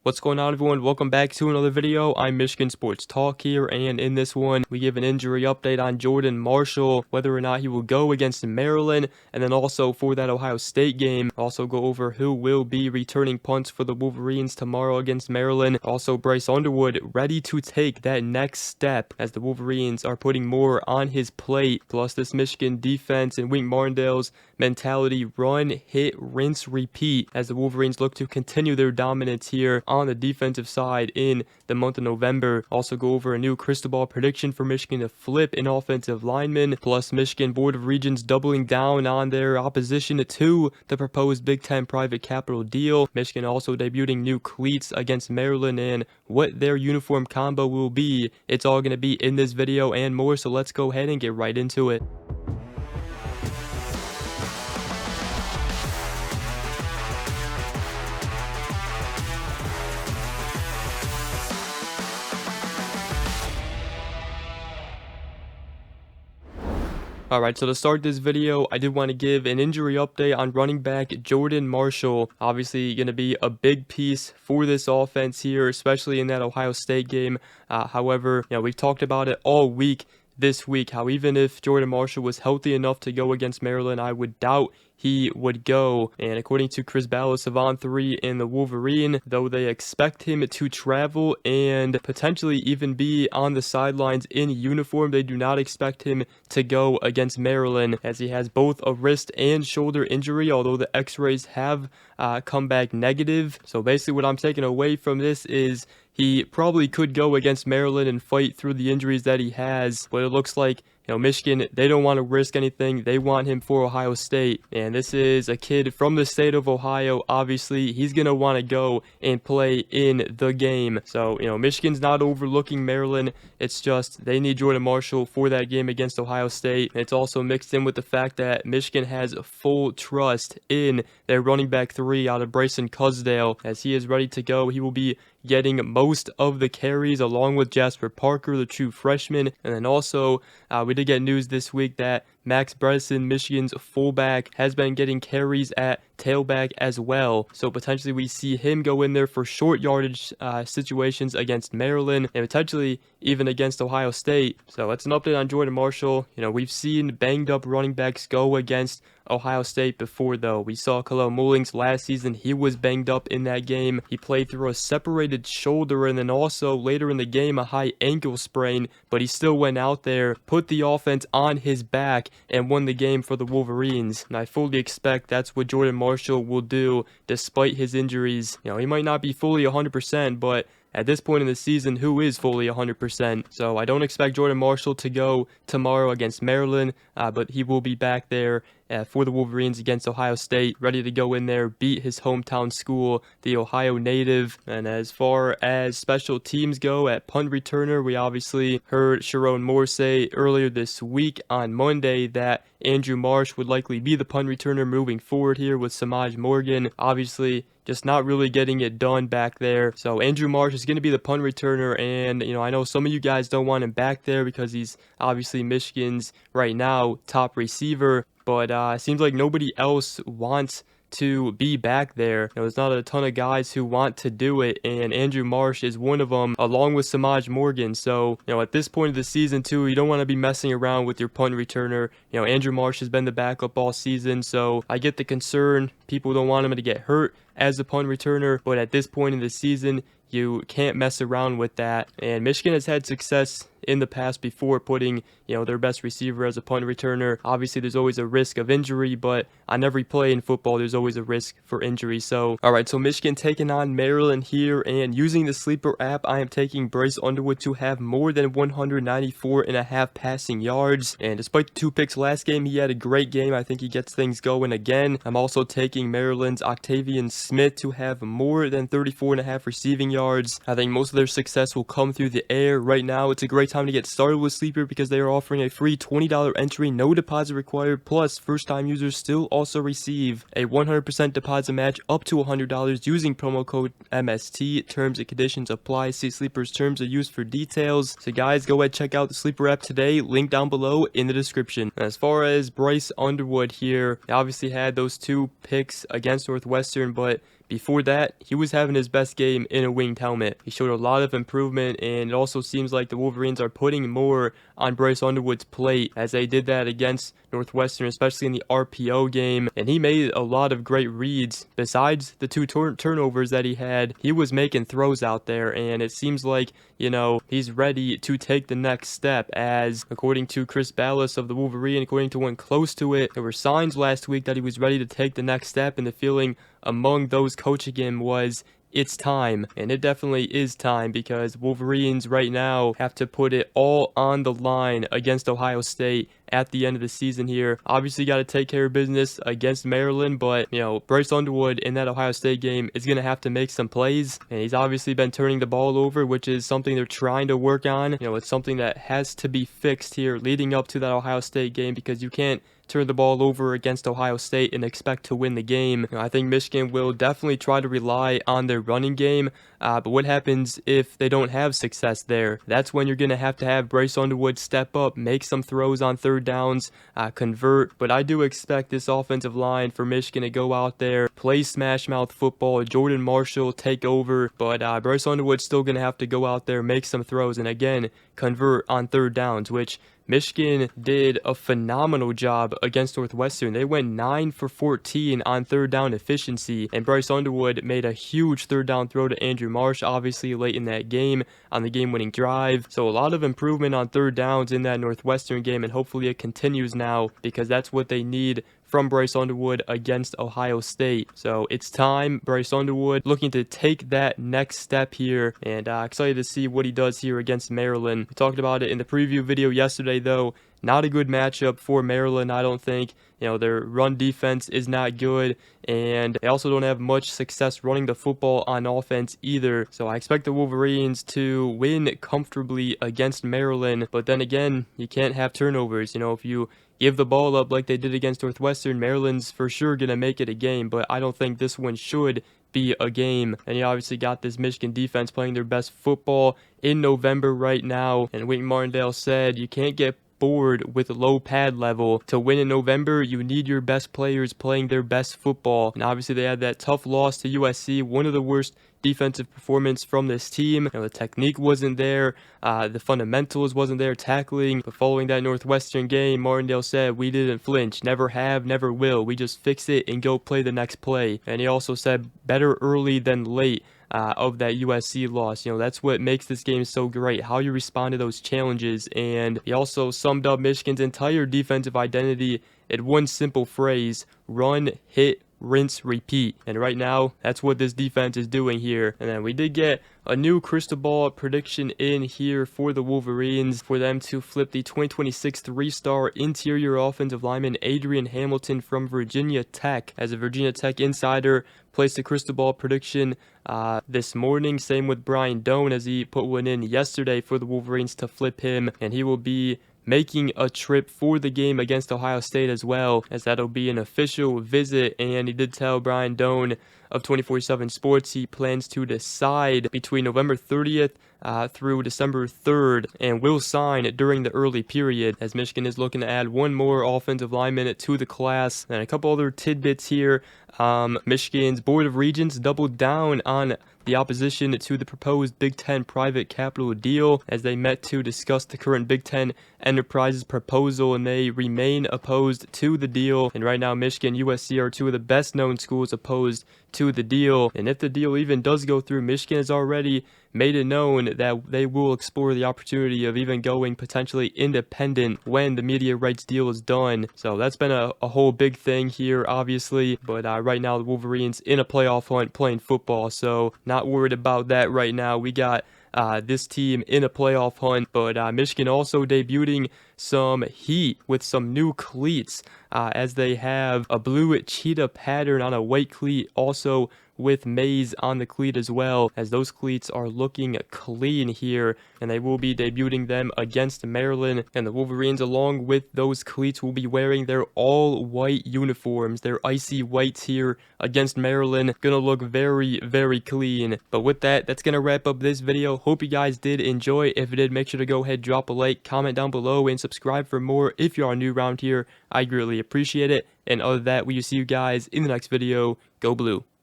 What's going on, everyone? Welcome back to another video. I'm Michigan Sports Talk here, and in this one we give an injury update on Jordan Marshall, whether or not he will go against Maryland, and then also for that Ohio State game also go over who will be returning punts for the Wolverines tomorrow against Maryland. Also, Bryce Underwood ready to take that next step as the Wolverines are putting more on his plate, plus this Michigan defense and Wink Martindale's mentality: run, hit, rinse, repeat, as the Wolverines look to continue their dominance here on the defensive side in the month of November. Also go over a new crystal ball prediction for Michigan to flip an offensive lineman, plus Michigan Board of Regents doubling down on their opposition to the proposed Big Ten private capital deal. Michigan also debuting new cleats against Maryland and what their uniform combo will be. It's all going to be in this video and more, so let's go ahead and get right into it. Alright, so to start this video, I did want to give an injury update on running back Jordan Marshall. Obviously going to be a big piece for this offense here, especially in that Ohio State game. However, we've talked about it all week this week, how even if Jordan Marshall was healthy enough to go against Maryland, I would doubt he would go. And according to Chris Ballas of On3 and the Wolverine, though they expect him to travel and potentially even be on the sidelines in uniform, they do not expect him to go against Maryland, as he has both a wrist and shoulder injury, although the x-rays have come back negative. So basically what I'm taking away from this is he probably could go against Maryland and fight through the injuries that he has, but it looks like Michigan, they don't want to risk anything. They want him for Ohio State. And this is a kid from the state of Ohio. Obviously, he's going to want to go and play in the game. So, Michigan's not overlooking Maryland. It's just they need Jordan Marshall for that game against Ohio State. And it's also mixed in with the fact that Michigan has full trust in their running back 3 out of Bryson Underwood, as he is ready to go. He will be getting most of the carries along with Jasper Parker, the true freshman. And then also, we did get news this week that Max Bredesen, Michigan's fullback, has been getting carries at tailback as well. So potentially we see him go in there for short yardage situations against Maryland and potentially even against Ohio State. So that's an update on Jordan Marshall. We've seen banged up running backs go against Ohio State before, though. We saw Khalil Mullings last season. He was banged up in that game. He played through a separated shoulder and then also later in the game a high ankle sprain, but he still went out there, put the offense on his back, and won the game for the Wolverines. And I fully expect that's what Jordan Marshall will do despite his injuries. He might not be fully 100%, but at this point in the season, who is fully 100%? So I don't expect Jordan Marshall to go tomorrow against Maryland, but he will be back there for the Wolverines against Ohio State, ready to go in there, beat his hometown school, the Ohio native. And as far as special teams go, at punt returner, we obviously heard Sharon Moore say earlier this week on Monday that Andrew Marsh would likely be the punt returner moving forward here with Samaj Morgan. Obviously, just not really getting it done back there. So Andrew Marsh is going to be the punt returner, and I know some of you guys don't want him back there because he's obviously Michigan's right now top receiver, but it seems like nobody else wants to be back there. There's not a ton of guys who want to do it, and Andrew Marsh is one of them, along with Samaj Morgan. So, at this point of the season too, you don't want to be messing around with your punt returner. Andrew Marsh has been the backup all season, so I get the concern. People don't want him to get hurt as a punt returner, but at this point in the season, you can't mess around with that. And Michigan has had success in the past before putting, their best receiver as a punt returner. Obviously, there's always a risk of injury, but on every play in football, there's always a risk for injury. So, all right, so Michigan taking on Maryland here, and using the Sleeper app, I am taking Bryce Underwood to have more than 194.5 passing yards. And despite the 2 picks last game, he had a great game. I think he gets things going again. I'm also taking Maryland's Octavian Smith to have more than 34.5 receiving yards. I think most of their success will come through the air. Right now, it's a great time to get started with Sleeper because they are offering a free $20 entry, no deposit required, plus first-time users still also receive a 100% deposit match up to $100 using promo code MST. Terms and conditions apply. See Sleeper's terms of use for details. So guys, go ahead, check out the Sleeper app today. Link down below in the description. As far as Bryce Underwood here, he obviously had those 2 picks against Northwestern, but before that, he was having his best game in a winged helmet. He showed a lot of improvement, and it also seems like the Wolverines are putting more on Bryce Underwood's plate, as they did that against Northwestern, especially in the RPO game, and he made a lot of great reads. Besides the two turnovers that he had, he was making throws out there, and it seems like, you know, he's ready to take the next step, as according to Chris Ballas of the Wolverine, according to one close to it, there were signs last week that he was ready to take the next step, and the feeling among those coaching him was it's time. And it definitely is time, because Wolverines right now have to put it all on the line against Ohio State at the end of the season here. Obviously got to take care of business against Maryland, but you know, Bryce Underwood in that Ohio State game is going to have to make some plays, and he's obviously been turning the ball over, which is something they're trying to work on. You know, it's something that has to be fixed here leading up to that Ohio State game, because you can't turn the ball over against Ohio State and expect to win the game. You know, I think Michigan will definitely try to rely on their running game, but what happens if they don't have success there? That's when you're going to have Bryce Underwood step up, make some throws on third downs, convert. But I do expect this offensive line for Michigan to go out there, play smash mouth football, Jordan Marshall take over, but Bryce Underwood's still going to have to go out there, make some throws, and again, convert on third downs, which Michigan did a phenomenal job against Northwestern. They went 9 for 14 on third down efficiency, and Bryce Underwood made a huge third down throw to Andrew Marsh, obviously late in that game on the game-winning drive. So a lot of improvement on third downs in that Northwestern game, and hopefully it continues now, because that's what they need from Bryce Underwood against Ohio State. So it's time. Bryce Underwood looking to take that next step here, and excited to see what he does here against Maryland. We talked about it in the preview video yesterday, though. Not a good matchup for Maryland, I don't think. You know, their run defense is not good, and they also don't have much success running the football on offense either. So I expect the Wolverines to win comfortably against Maryland, but then again, you can't have turnovers. You know, if you give the ball up like they did against Northwestern, Maryland's for sure going to make it a game, but I don't think this one should be a game. And you obviously got this Michigan defense playing their best football in November right now, and Wink Martindale said you can't get bored with low pad level. To win in November, you need your best players playing their best football, and obviously they had that tough loss to USC, one of the worst defensive performance from this team. You know, the technique wasn't there, the fundamentals wasn't there, tackling. But following that Northwestern game, Martindale said, we didn't flinch, never have, never will. We just fix it and go play the next play. And he also said, better early than late. Of that USC loss. You know, that's what makes this game so great, how you respond to those challenges. And he also summed up Michigan's entire defensive identity in one simple phrase: run, hit, rinse, repeat. And right now, that's what this defense is doing here. And then we did get a new crystal ball prediction in here for the Wolverines, for them to flip the 2026 3-star interior offensive lineman Adrian Hamilton from Virginia Tech. As a Virginia Tech insider placed a crystal ball prediction this morning. Same with Brian Doan, as he put one in yesterday for the Wolverines to flip him, and he will be making a trip for the game against Ohio State as well, as that'll be an official visit. And he did tell Brian Doan of 24/7 Sports he plans to decide between November 30th through December 3rd, and will sign during the early period, as Michigan is looking to add one more offensive lineman to the class. And a couple other tidbits here. Michigan's Board of Regents doubled down on the opposition to the proposed Big Ten private capital deal, as they met to discuss the current Big Ten Enterprises proposal, and they remain opposed to the deal. And right now, Michigan and USC are two of the best known schools opposed to the deal. And if the deal even does go through, Michigan has already made it known that they will explore the opportunity of even going potentially independent when the media rights deal is done. So that's been a whole big thing here, obviously. But right now, the Wolverines in a playoff hunt playing football, so not worried about that right now. We got this team in a playoff hunt, but Michigan also debuting some heat with some new cleats, as they have a blue cheetah pattern on a white cleat, also with maize on the cleat as well, as those cleats are looking clean here, and they will be debuting them against Maryland. And the Wolverines, along with those cleats, will be wearing their all white uniforms, their icy whites here against Maryland. Gonna look very, very clean. But with that, that's gonna wrap up this video. Hope you guys did enjoy. If you did, make sure to go ahead, drop a like, comment down below, and subscribe for more if you are new around here. I greatly appreciate it. And other than that, we will see you guys in the next video. Go Blue.